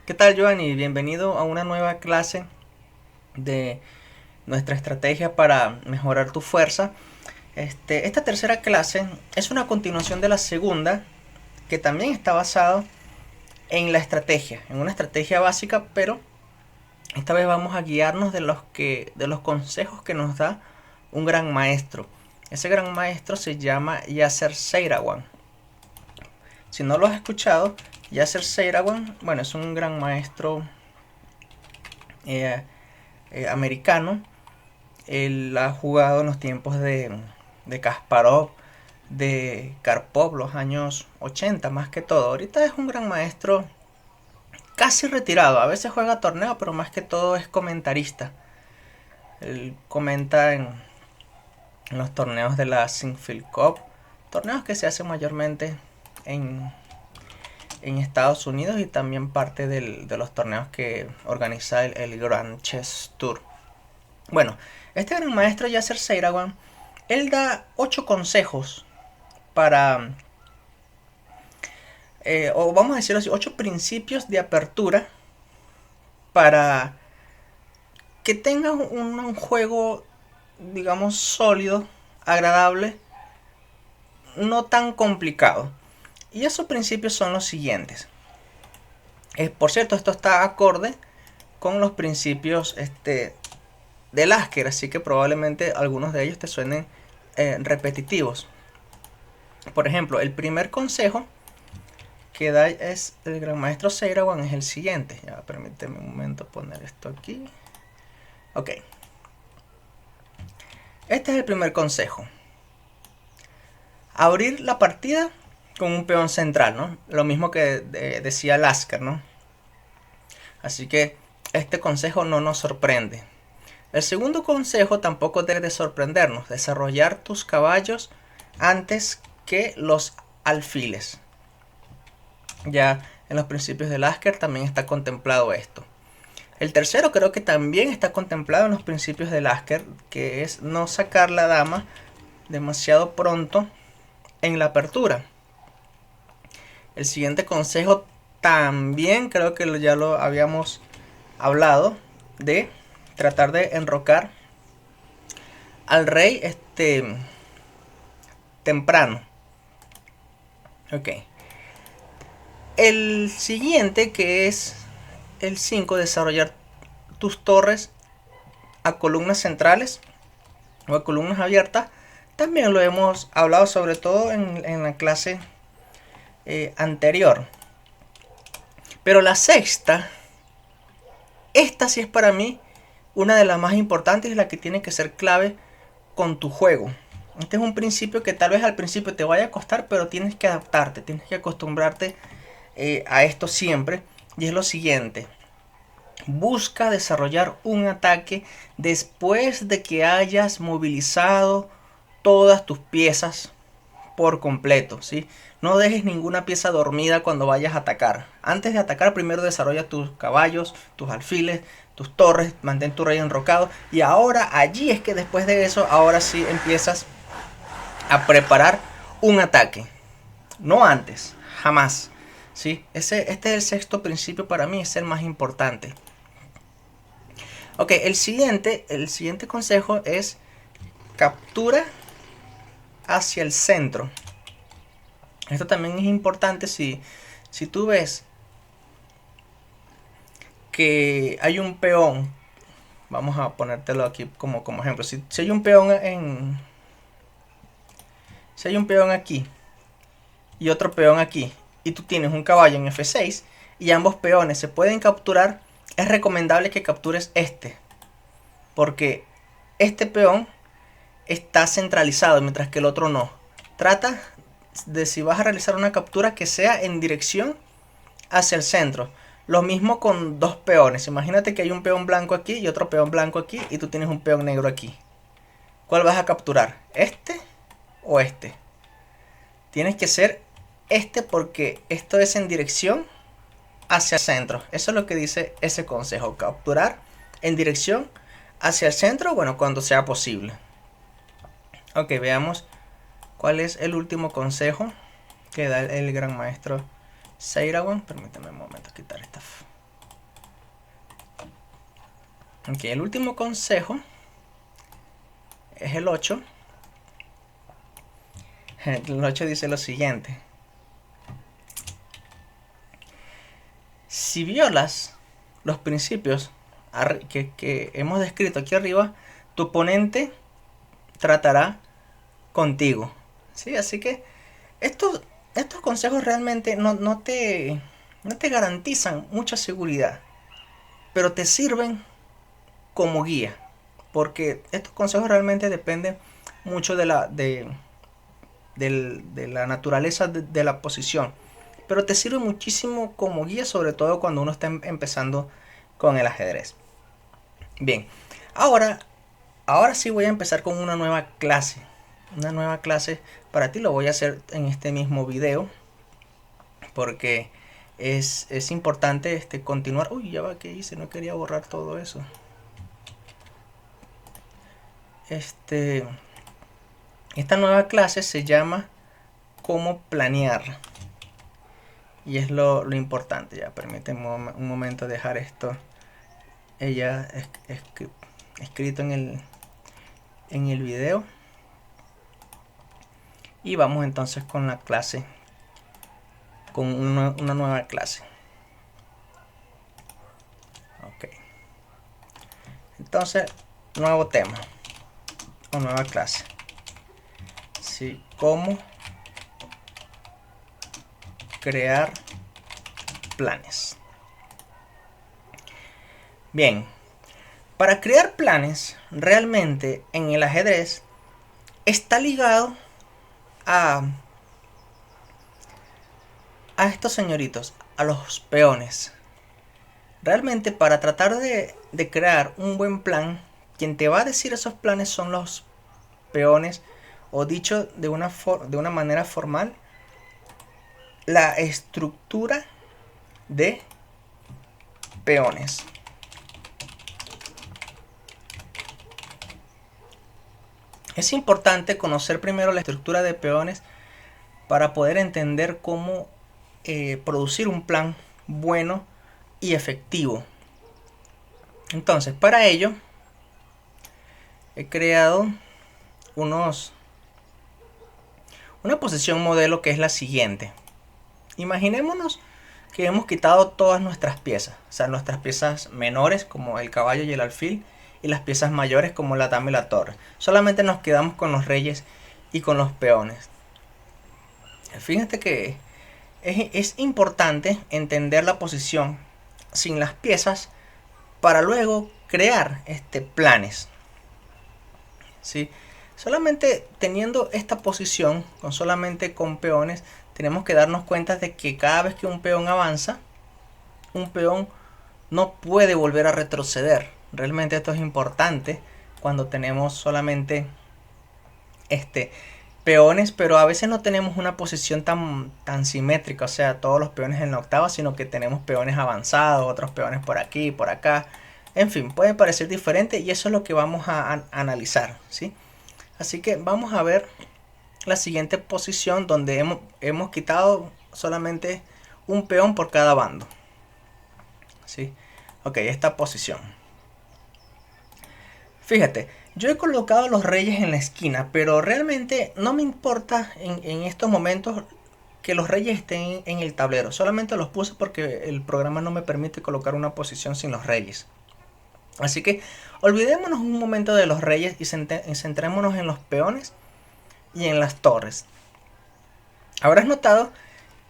¿Qué tal, Giovanni? Bienvenido a una nueva clase de nuestra estrategia para mejorar tu fuerza. Esta tercera clase es una continuación de la segunda, que también está basado en la estrategia, en una estrategia básica, pero esta vez vamos a guiarnos de los consejos que nos da un gran maestro. Ese gran maestro se llama Yasser Seirawan. Si no lo has escuchado, Yasser Seirawan, bueno, es un gran maestro eh, americano. Él ha jugado en los tiempos de Kasparov, de Karpov, los años 80 más que todo. Ahorita es un gran maestro casi retirado. A veces juega torneo, pero más que todo es comentarista. Él comenta en los torneos de la Sinfield Cup, torneos que se hacen mayormente en, en Estados Unidos y también parte de los torneos que organiza el Grand Chess Tour. Bueno, este gran maestro Yasser Seirawan, él da 8 consejos para, o vamos a decirlo así, 8 principios de apertura para que tengas un juego, digamos, sólido, agradable, no tan complicado. Y esos principios son los siguientes. Por cierto, esto está acorde con los principios de Lasker, así que probablemente algunos de ellos te suenen repetitivos. Por ejemplo, el primer consejo que da es el gran maestro Seirawan es el siguiente. Ya, permíteme un momento poner esto aquí. Ok. Este es el primer consejo. Abrir la partida con un peón central, ¿no? Lo mismo que decía Lasker, ¿no? Así que este consejo no nos sorprende. El segundo consejo tampoco debe de sorprendernos. Desarrollar tus caballos antes que los alfiles. Ya en los principios de Lasker también está contemplado esto. El tercero creo que también está contemplado en los principios de Lasker, que es no sacar la dama demasiado pronto en la apertura. El siguiente consejo también creo que ya lo habíamos hablado, de tratar de enrocar al rey temprano. Ok. El siguiente, que es el 5, desarrollar tus torres a columnas centrales o a columnas abiertas. También lo hemos hablado, sobre todo en la clase anterior. Pero la sexta, esta sí es para mí una de las más importantes y la que tiene que ser clave con tu juego. Este es un principio que tal vez al principio te vaya a costar, pero tienes que adaptarte, tienes que acostumbrarte a esto siempre. Y es lo siguiente: busca desarrollar un ataque después de que hayas movilizado todas tus piezas por completo, ¿sí? No dejes ninguna pieza dormida cuando vayas a atacar. Antes de atacar, primero desarrolla tus caballos, tus alfiles, tus torres, mantén tu rey enrocado. Y ahora, allí es que después de eso, ahora sí empiezas a preparar un ataque. No antes, jamás. ¿Sí? Este es el sexto principio, para mí es el más importante. Ok, el siguiente consejo es captura hacia el centro. Esto también es importante si tú ves que hay un peón. Vamos a ponértelo aquí como ejemplo. Si hay un peón si hay un peón aquí y otro peón aquí, y tú tienes un caballo en F6 y ambos peones se pueden capturar, es recomendable que captures porque este peón está centralizado mientras que el otro no. Trata de, si vas a realizar una captura, que sea en dirección hacia el centro. Lo mismo con dos peones. Imagínate que hay un peón blanco aquí y otro peón blanco aquí, y tú tienes un peón negro aquí. ¿Cuál vas a capturar? ¿Este o este? Tienes que ser este, porque esto es en dirección hacia el centro. Eso es lo que dice ese consejo: capturar en dirección hacia el centro, bueno, cuando sea posible. Ok, veamos cuál es el último consejo que da el gran maestro Seirawan. Permítame un momento quitar esta. Ok, el último consejo es el 8. El 8 dice lo siguiente: si violas los principios que hemos descrito aquí arriba, tu oponente tratará contigo. ¿Sí? Así que estos consejos realmente no te garantizan mucha seguridad, pero te sirven como guía, porque estos consejos realmente dependen mucho de la naturaleza de la posición, pero te sirve muchísimo como guía, sobre todo cuando uno está empezando con el ajedrez. Bien, ahora, ahora sí voy a empezar con una nueva clase. Una nueva clase para ti, lo voy a hacer en este mismo video, porque es importante continuar. Uy, ya va, ¿qué hice? No quería borrar todo eso. Esta nueva clase se llama cómo planear. Y es lo importante. Ya, permíteme un momento dejar esto ella escrito en el video. Y vamos entonces con la clase, con una nueva clase. Ok. Entonces, nuevo tema o nueva clase. Sí, cómo crear planes. Bien, para crear planes realmente en el ajedrez está ligado a estos señoritos, a los peones. Realmente para tratar de crear un buen plan, quien te va a decir esos planes son los peones, o dicho de una manera formal, la estructura de peones. Es importante conocer primero la estructura de peones para poder entender cómo producir un plan bueno y efectivo. Entonces, para ello he creado una posición modelo que es la siguiente. Imaginémonos que hemos quitado todas nuestras piezas, o sea, nuestras piezas menores como el caballo y el alfil, y las piezas mayores como la dama y la torre. Solamente nos quedamos con los reyes y con los peones. Fíjate que es importante entender la posición sin las piezas para luego crear planes. ¿Sí? Solamente teniendo esta posición, solamente con peones, tenemos que darnos cuenta de que cada vez que un peón avanza, un peón no puede volver a retroceder. Realmente esto es importante cuando tenemos solamente peones, pero a veces no tenemos una posición tan simétrica, o sea, todos los peones en la octava, sino que tenemos peones avanzados, otros peones por aquí, por acá. En fin, puede parecer diferente y eso es lo que vamos a analizar, ¿sí? Así que vamos a ver la siguiente posición donde hemos quitado solamente un peón por cada bando. ¿Sí? Ok, esta posición. Fíjate, yo he colocado los reyes en la esquina, pero realmente no me importa en estos momentos que los reyes estén en el tablero. Solamente los puse porque el programa no me permite colocar una posición sin los reyes. Así que olvidémonos un momento de los reyes y centrémonos en los peones y en las torres. Habrás notado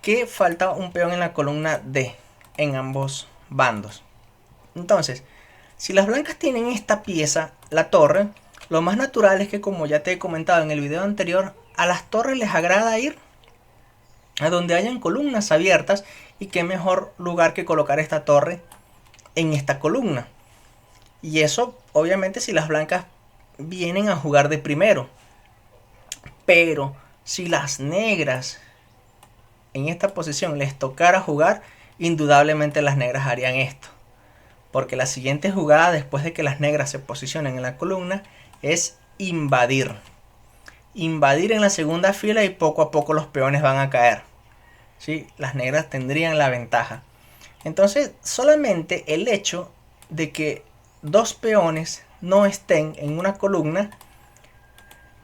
que falta un peón en la columna D en ambos bandos. Entonces, si las blancas tienen esta pieza, la torre, lo más natural es que, como ya te he comentado en el video anterior, a las torres les agrada ir a donde hayan columnas abiertas, y qué mejor lugar que colocar esta torre en esta columna. Y eso obviamente si las blancas vienen a jugar de primero. Pero si las negras en esta posición les tocara jugar, indudablemente las negras harían esto. Porque la siguiente jugada después de que las negras se posicionen en la columna es invadir. Invadir en la segunda fila y poco a poco los peones van a caer. ¿Sí? Las negras tendrían la ventaja. Entonces solamente el hecho de que dos peones no estén en una columna,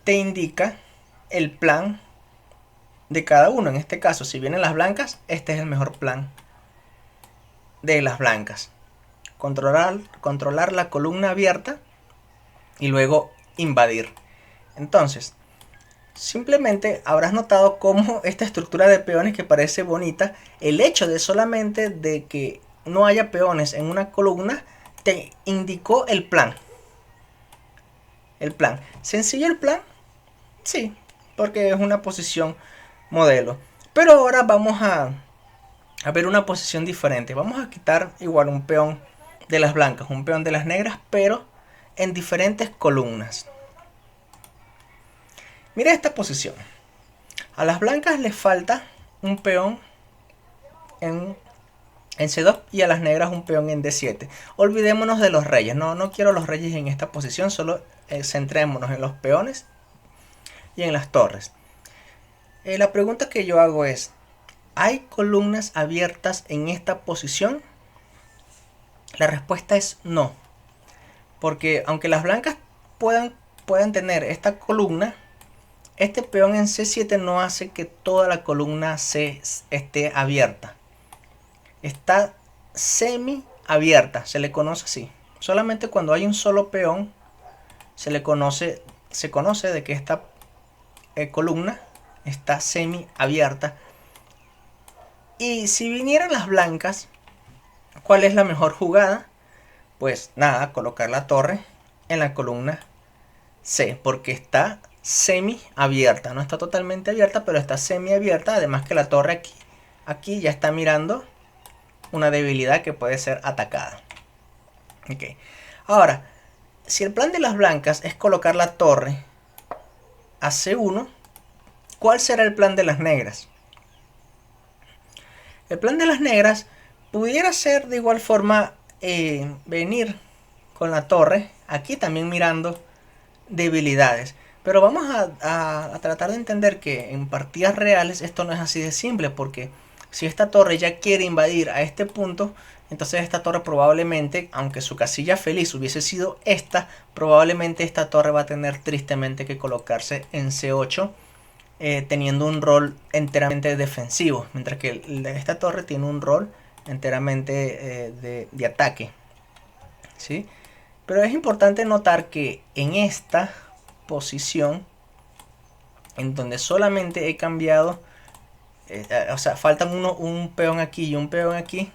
te indica el plan de cada uno. En este caso, si vienen las blancas, este es el mejor plan de las blancas. Controlar la columna abierta y luego invadir. Entonces, simplemente habrás notado cómo esta estructura de peones, que parece bonita, el hecho de solamente de que no haya peones en una columna te indicó el plan. El plan. ¿Sencillo el plan? Sí, porque es una posición modelo. Pero ahora vamos a ver una posición diferente. Vamos a quitar igual un peón de las blancas, un peón de las negras, pero en diferentes columnas. Mira esta posición. A las blancas les falta un peón en C2 y a las negras un peón en D7. Olvidémonos de los reyes. No quiero los reyes en esta posición. Solo centrémonos en los peones y en las torres. La pregunta que yo hago es: ¿hay columnas abiertas en esta posición? La respuesta es no. Porque aunque las blancas puedan tener esta columna, este peón en C7 no hace que toda la columna C esté abierta. Está semi abierta, se le conoce así. Solamente cuando hay un solo peón se conoce de que esta columna está semi abierta. Y si vinieran las blancas, ¿cuál es la mejor jugada? Pues nada, colocar la torre en la columna C, porque está semi abierta. No está totalmente abierta, pero está semi abierta. Además que la torre aquí ya está mirando una debilidad que puede ser atacada. Okay. Ahora, si el plan de las blancas es colocar la torre a C1, ¿cuál será el plan de las negras? El plan de las negras pudiera ser de igual forma venir con la torre aquí también mirando debilidades. Pero vamos a tratar de entender que en partidas reales esto no es así de simple, porque si esta torre ya quiere invadir a este punto, entonces esta torre probablemente, aunque su casilla feliz hubiese sido esta, probablemente esta torre va a tener tristemente que colocarse en C8, teniendo un rol enteramente defensivo, mientras que esta torre tiene un rol enteramente de ataque, ¿sí? Pero es importante notar que en esta posición, en donde solamente he cambiado, o sea, faltan un peón aquí y un peón aquí,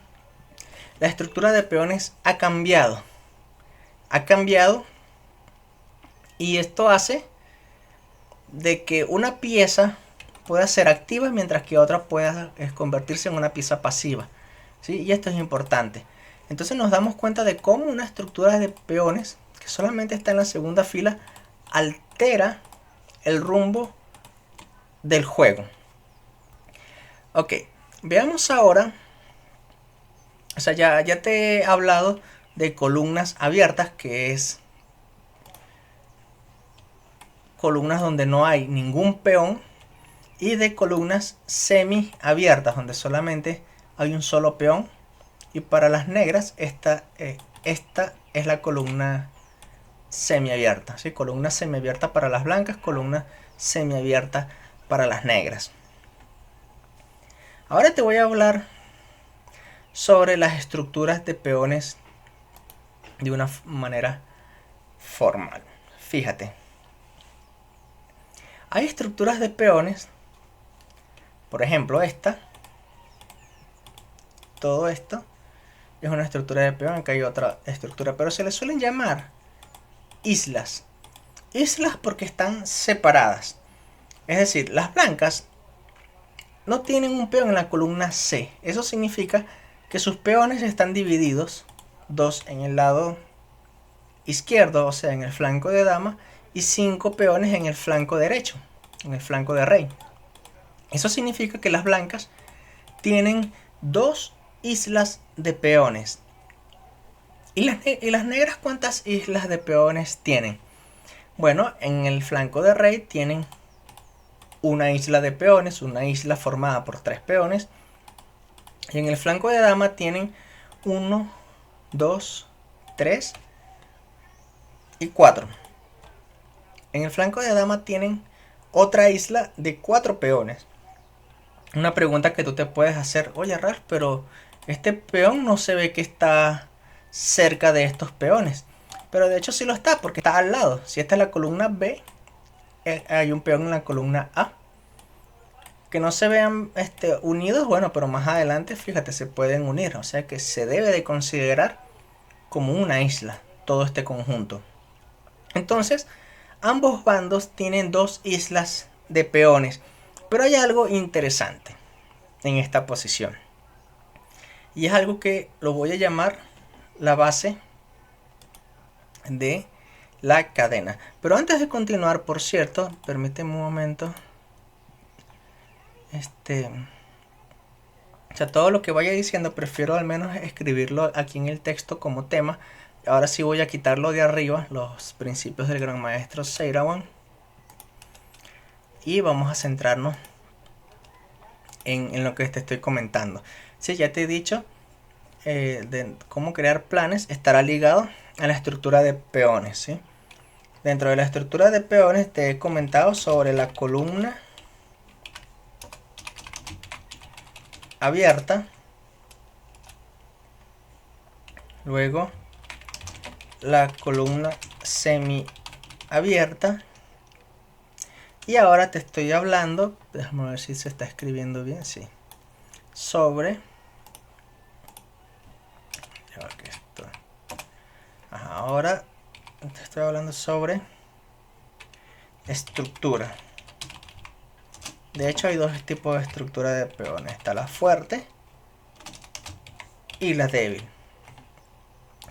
la estructura de peones ha cambiado. Ha cambiado y esto hace de que una pieza pueda ser activa mientras que otra pueda convertirse en una pieza pasiva, ¿sí? Y esto es importante. Entonces nos damos cuenta de cómo una estructura de peones que solamente está en la segunda fila altera el rumbo del juego. Ok, veamos ahora. O sea, ya te he hablado de columnas abiertas, que es columnas donde no hay ningún peón, y de columnas semi abiertas donde solamente hay un solo peón. Y para las negras esta es la columna semiabierta, ¿sí? Columna semiabierta para las blancas, columna semiabierta para las negras. Ahora te voy a hablar sobre las estructuras de peones de una manera formal. Fíjate, hay estructuras de peones, por ejemplo esta, todo esto es una estructura de peón. Acá hay otra estructura, pero se les suelen llamar islas. Islas porque están separadas. Es decir, las blancas no tienen un peón en la columna C. Eso significa que sus peones están divididos, dos en el lado izquierdo, o sea, en el flanco de dama, y 5 peones en el flanco derecho, en el flanco de rey. Eso significa que las blancas tienen 2 islas de peones. ¿Y las negras cuántas islas de peones tienen? Bueno, en el flanco de rey tienen una isla de peones, una isla formada por 3 peones. Y en el flanco de dama tienen 1, 2, 3 y 4. En el flanco de dama tienen otra isla de 4 peones. Una pregunta que tú te puedes hacer, oye Ralph, pero este peón no se ve que está cerca de estos peones. Pero de hecho sí lo está, porque está al lado. Si esta es la columna B, hay un peón en la columna A. Que no se vean unidos, bueno, pero más adelante, fíjate, se pueden unir. O sea que se debe de considerar como una isla todo este conjunto. Entonces, ambos bandos tienen 2 islas de peones. Pero hay algo interesante en esta posición. Y es algo que lo voy a llamar la base de la cadena. Pero antes de continuar, por cierto, permíteme un momento. O sea, todo lo que vaya diciendo prefiero al menos escribirlo aquí en el texto como tema. Ahora sí voy a quitarlo de arriba, los principios del gran maestro Seirawan. Y vamos a centrarnos en lo que te estoy comentando. Sí, ya te he dicho de cómo crear planes, estará ligado a la estructura de peones, ¿sí? Dentro de la estructura de peones te he comentado sobre la columna abierta, luego la columna semi abierta, y ahora te estoy hablando, déjame ver si se está escribiendo bien, sí, sobre ahora te estoy hablando sobre estructura. De hecho hay 2 tipos de estructura de peones, está la fuerte y la débil.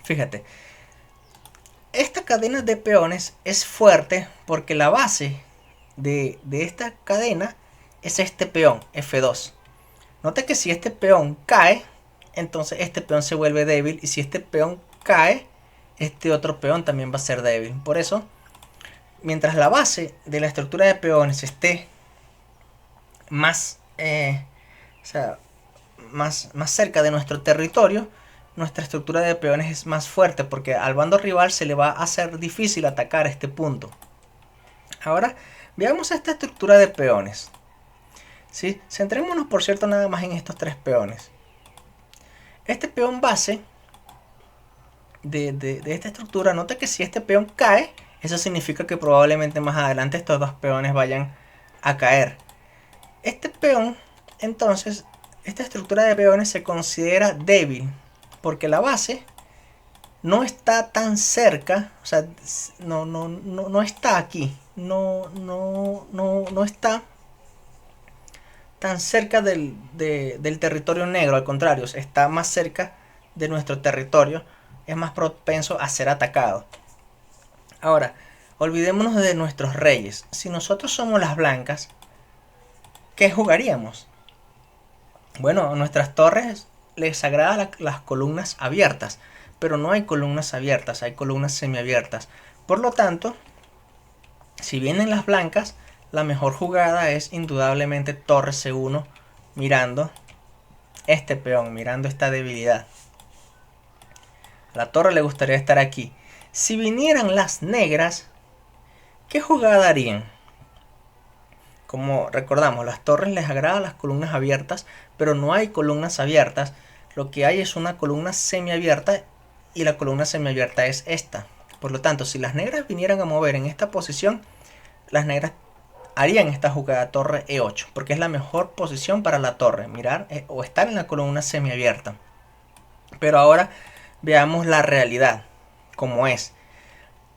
Fíjate, esta cadena de peones es fuerte porque la base de esta cadena es este peón F2. Nota que si este peón cae, entonces este peón se vuelve débil, y si este peón cae, este otro peón también va a ser débil. Por eso, mientras la base de la estructura de peones esté más, más cerca de nuestro territorio, nuestra estructura de peones es más fuerte, porque al bando rival se le va a hacer difícil atacar este punto. Ahora veamos esta estructura de peones. ¿Sí? Centrémonos por cierto nada más en estos 3 peones. Este peón base de esta estructura, nota que si este peón cae, eso significa que probablemente más adelante estos 2 peones vayan a caer. Este peón, entonces, esta estructura de peones se considera débil, porque la base no está tan cerca, o sea, no está aquí, no está tan cerca del territorio negro, al contrario, está más cerca de nuestro territorio, es más propenso a ser atacado. Ahora, olvidémonos de nuestros reyes. Si nosotros somos las blancas, ¿qué jugaríamos? Bueno, a nuestras torres les agrada las columnas abiertas, pero no hay columnas abiertas, hay columnas semiabiertas. Por lo tanto, si vienen las blancas, la mejor jugada es indudablemente torre C1, mirando este peón, mirando esta debilidad. A la torre le gustaría estar aquí. Si vinieran las negras, ¿qué jugada harían? Como recordamos, las torres les agradan las columnas abiertas, pero no hay columnas abiertas. Lo que hay es una columna semiabierta, y la columna semiabierta es esta. Por lo tanto, si las negras vinieran a mover en esta posición, las negras harían esta jugada torre E8, porque es la mejor posición para la torre, mirar o estar en la columna semiabierta. Pero ahora veamos la realidad, como es.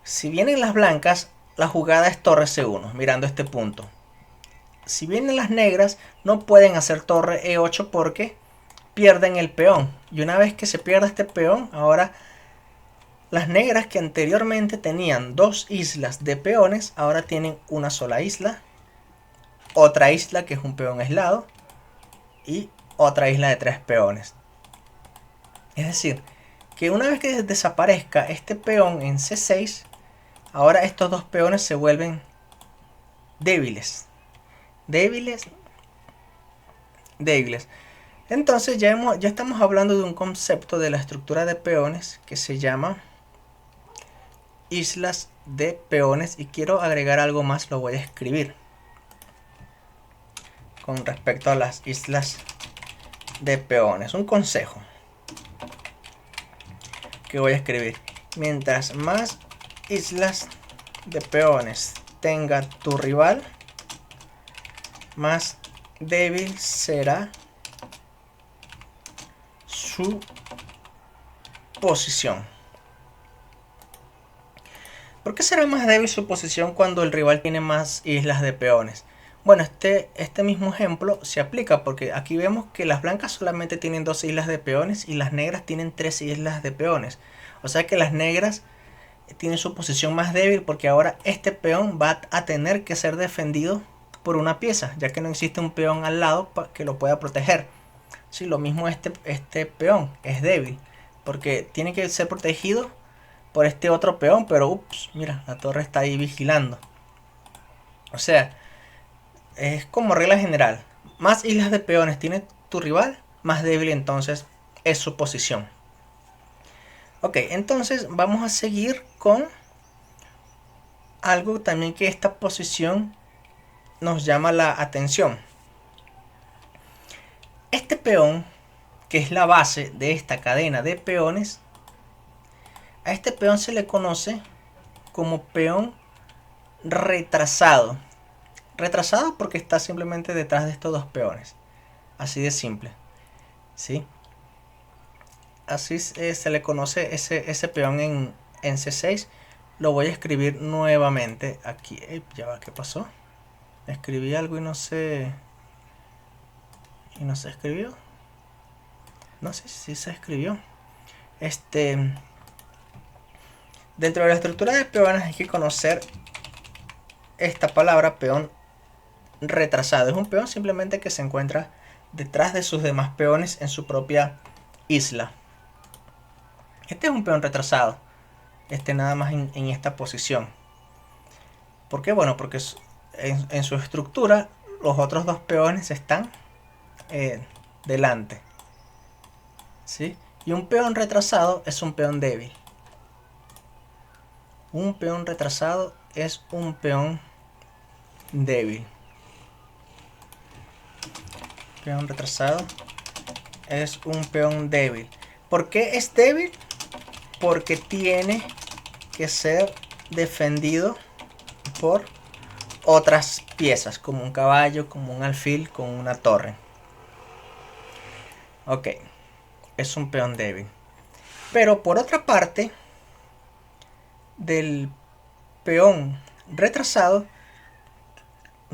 Si vienen las blancas, la jugada es torre C1, mirando este punto. Si vienen las negras, no pueden hacer torre E8 porque pierden el peón. Y una vez que se pierda este peón, ahora las negras, que anteriormente tenían 2 islas de peones, ahora tienen una sola isla, otra isla que es un peón aislado, y otra isla de 3 peones. Es decir, que una vez que desaparezca este peón en C6, ahora estos 2 peones se vuelven débiles. Débiles. Entonces ya estamos hablando de un concepto de la estructura de peones que se llama islas de peones y quiero agregar algo más, lo voy a escribir con respecto a las islas de peones. Un consejo que voy a escribir: mientras más islas de peones tenga tu rival, más débil será su posición. ¿Por qué será más débil su posición cuando el rival tiene más islas de peones? Bueno, este mismo ejemplo se aplica porque aquí vemos que las blancas solamente tienen 2 islas de peones y las negras tienen 3 islas de peones. O sea que las negras tienen su posición más débil porque ahora este peón va a tener que ser defendido por una pieza, ya que no existe un peón al lado que lo pueda proteger. Sí, lo mismo este peón es débil porque tiene que ser protegido por este otro peón, pero ups, mira, la torre está ahí vigilando. O sea, es como regla general: más islas de peones tiene tu rival, más débil entonces es su posición. Ok, entonces vamos a seguir con algo también que esta posición nos llama la atención. Este peón, que es la base de esta cadena de peones, a este peón se le conoce como peón retrasado. Retrasado porque está simplemente detrás de estos dos peones. Así de simple. ¿Sí? Así se le conoce ese peón en C6. Lo voy a escribir nuevamente aquí. Ya va, ¿qué pasó? Escribí algo y no se escribió. No sé si se escribió. Dentro de la estructura de peones hay que conocer esta palabra, peón retrasado. Es un peón simplemente que se encuentra detrás de sus demás peones en su propia isla. Este es un peón retrasado. Nada más en esta posición. ¿Por qué? Bueno, porque en su estructura los otros dos peones están delante. ¿Sí? Y un peón retrasado es un peón débil. Un peón retrasado es un peón débil. Peón retrasado es un peón débil. ¿Por qué es débil? Porque tiene que ser defendido por otras piezas, como un caballo, como un alfil, como una torre. Ok, es un peón débil. Pero por otra parte, del peón retrasado,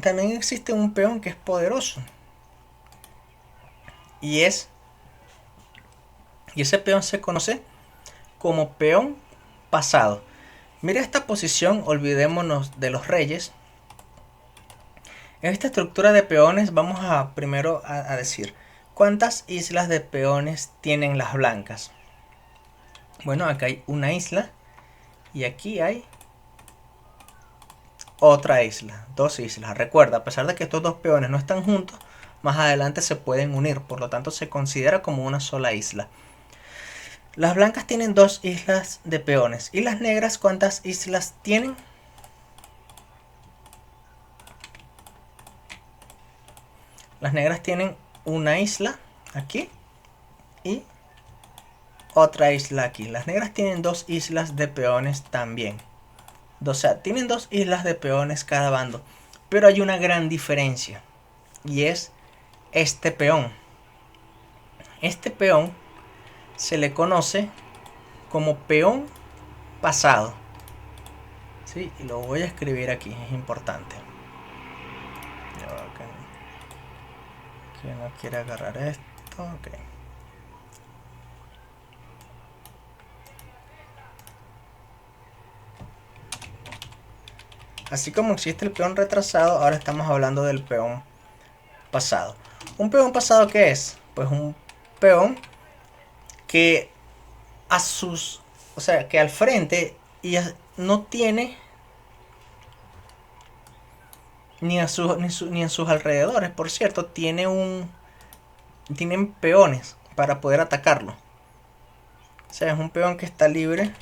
también existe un peón que es poderoso. Y ese peón se conoce como peón pasado. Mira esta posición, olvidémonos de los reyes. En esta estructura de peones vamos a primero a decir cuántas islas de peones tienen las blancas. Bueno, acá hay una isla y aquí hay otra isla, 2 islas. Recuerda, a pesar de que estos dos peones no están juntos, más adelante se pueden unir, por lo tanto se considera como una sola isla. Las blancas tienen 2 islas de peones. ¿Y las negras cuántas islas tienen? Las negras tienen una isla aquí y otra isla aquí. Las negras tienen 2 islas de peones también. O sea, tienen 2 islas de peones cada bando. Pero hay una gran diferencia. Y es este peón. Este peón se le conoce como peón pasado. ¿Sí? Y lo voy a escribir aquí, es importante. Que no quiere agarrar esto. Ok. Así como existe el peón retrasado, ahora estamos hablando del peón pasado. ¿Un peón pasado qué es? Pues un peón que o sea, que al frente no tiene ni en sus alrededores, por cierto, tienen peones para poder atacarlo. O sea, es un peón que está libre,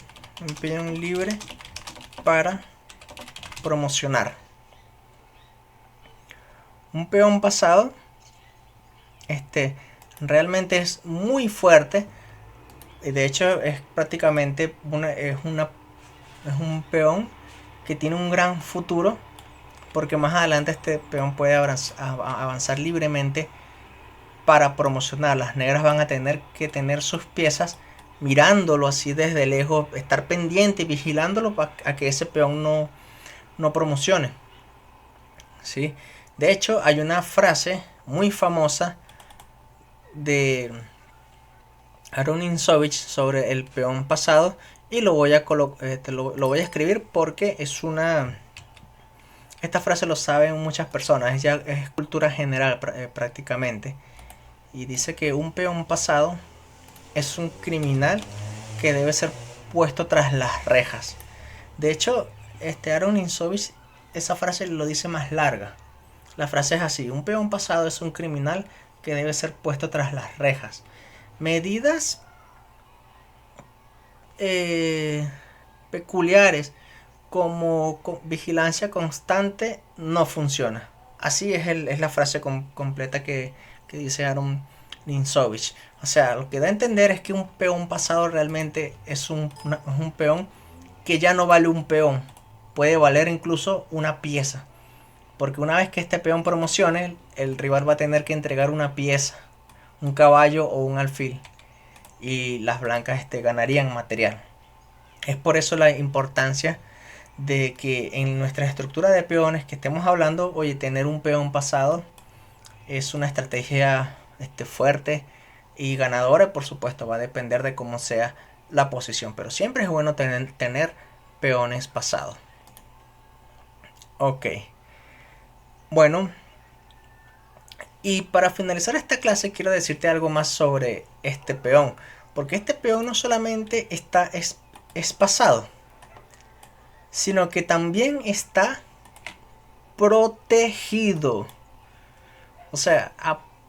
un peón libre para promocionar. Un peón pasado realmente es muy fuerte. De hecho es prácticamente es un peón que tiene un gran futuro, porque más adelante este peón puede avanzar libremente para promocionar. Las negras van a tener que tener sus piezas mirándolo así desde lejos, estar pendiente y vigilándolo a que ese peón no promocione, ¿sí? De hecho hay una frase muy famosa de Aaron Insovich sobre el peón pasado, y lo voy a lo voy a escribir porque esta frase lo saben muchas personas, es cultura general prácticamente, y dice que un peón pasado es un criminal que debe ser puesto tras las rejas. De hecho, Aaron Insovich esa frase lo dice más larga. La frase es así: un peón pasado es un criminal que debe ser puesto tras las rejas. Medidas peculiares como vigilancia constante no funciona. Así es la frase completa que dice Aaron Insovich. O sea, lo que da a entender es que un peón pasado realmente es un peón que ya no vale un peón. Puede valer incluso una pieza. Porque una vez que este peón promocione, el rival va a tener que entregar una pieza, un caballo o un alfil, y las blancas ganarían material. Es por eso la importancia de que en nuestra estructura de peones que estemos hablando, oye, tener un peón pasado es una estrategia fuerte y ganadora. Por supuesto va a depender de cómo sea la posición, pero siempre es bueno tener peones pasados. Ok, bueno, y para finalizar esta clase quiero decirte algo más sobre este peón, porque este peón no solamente es pasado, sino que también está protegido. O sea,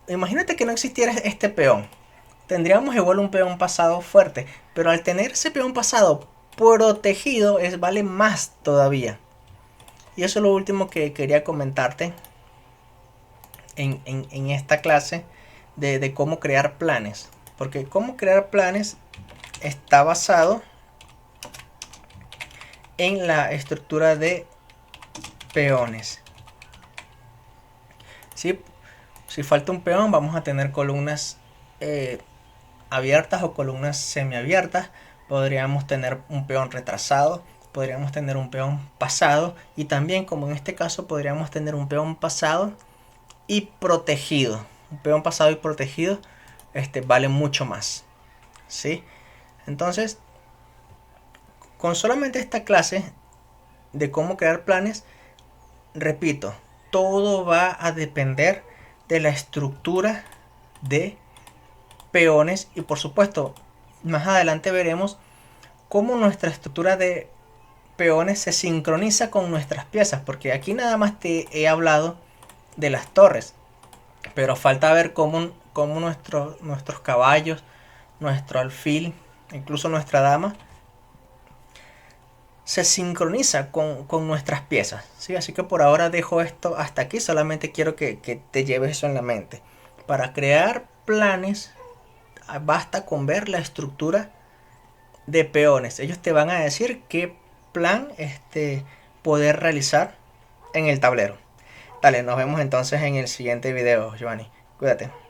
imagínate que no existiera este peón. Tendríamos igual un peón pasado fuerte, pero al tener ese peón pasado protegido vale más todavía. Y eso es lo último que quería comentarte en esta clase de cómo crear planes. Porque cómo crear planes está basado en la estructura de peones. ¿Sí? Si falta un peón, vamos a tener columnas abiertas o columnas semiabiertas. Podríamos tener un peón retrasado, podríamos tener un peón pasado, y también, como en este caso, podríamos tener un peón pasado y protegido. Un peón pasado y protegido vale mucho más, ¿sí? Entonces, con solamente esta clase de cómo crear planes, repito, todo va a depender de la estructura de peones, y por supuesto más adelante veremos cómo nuestra estructura de peones se sincroniza con nuestras piezas, porque aquí nada más te he hablado de las torres, pero falta ver cómo nuestros caballos, nuestro alfil, incluso nuestra dama se sincroniza con nuestras piezas, ¿sí? Así que por ahora dejo esto hasta aquí. Solamente quiero que te lleves eso en la mente. Para crear planes basta con ver la estructura de peones. Ellos te van a decir qué plan poder realizar en el tablero. Dale, nos vemos entonces en el siguiente video, Giovanni. Cuídate.